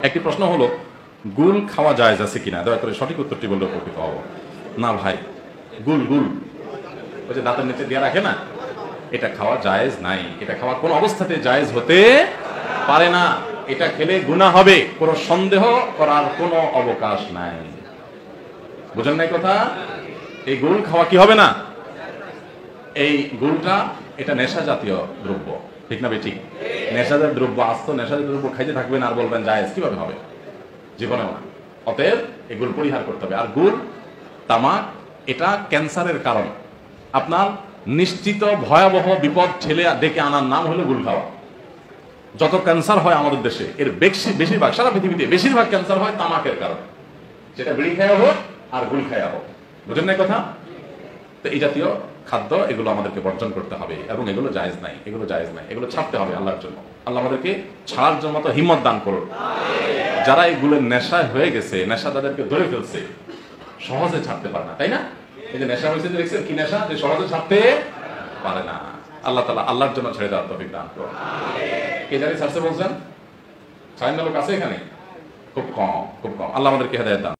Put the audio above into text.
একটি প্রশ্ন হলো, গুল খাওয়া জায়েজ আছে কিনা? দয়া করে সঠিক উত্তরটি বললে উপকৃত হব। না ভাই, গুল গুল ওই যে দাঁতের নিচে দিয়ে রাখে না, এটা খাওয়া জায়েজ নাই। এটা খাওয়া কোন অবস্থাতে জায়েজ হতে পারে না। এটা খেলে গুনাহ হবে, কোনো সন্দেহ করার কোনো অবকাশ নাই। বুঝেন নাই কথা? এই গুল খাওয়া কি হবে না? এই গুলটা এটা নেশা জাতীয় দ্রব্য, ঠিক না ঠিক? নেশাজাতীয় দ্রব্য, আস্ত নেশাজাতীয় দ্রব্য খাইতে থাকবেন আর বলবেন জায়েজ, কিভাবে হবে? জীবনেও না। অতএব এগুলো পরিহার করতে হবে। আর গুল, তামাক, এটা ক্যান্সারের কারণ। আপনার নিশ্চিত ভয়াবহ বিপদ ঠেলে ডেকে আনার নাম হলো গুল খাওয়া। যত ক্যান্সার হয় আমাদের দেশে, এর বেশিরভাগ, সারা পৃথিবীতে বেশিরভাগ ক্যান্সার হয় তামাকের কারণে, সেটা বিড়ি খাওয়া হোক আর গুল খাওয়া হোক। বুঝেন না কথা? তো এই জাতীয় খাদ্য এগুলো আমাদেরকে বর্জন করতে হবে এবং এগুলো জায়েজ নাই, এগুলো জায়েজ নাই, এগুলো ছাড়তে হবে আল্লাহর জন্য। আল্লাহ আমাদেরকে ছাড়ার জন্য মতো হিম্মত দান করুন। যারা এগুলোর নেশায় হয়ে গেছে, নেশা তাদেরকে ধরে ফেলছে, সহজে ছাড়তে পারে না, তাই না? এই যে নেশা হয়েছে, দেখছেন কি নেশা, যে সহজে ছাড়তে পারে না। আল্লাহ তাআলা আল্লাহর জন্য ছেড়ে দেওয়ার তৌফিক দান করুন। কে জানি ছাড়ছে বলছেন? ছাড়েন না লোক আছে এখানে? খুব কম, খুব কম। আল্লাহ আমাদেরকে হেদায়েত দান।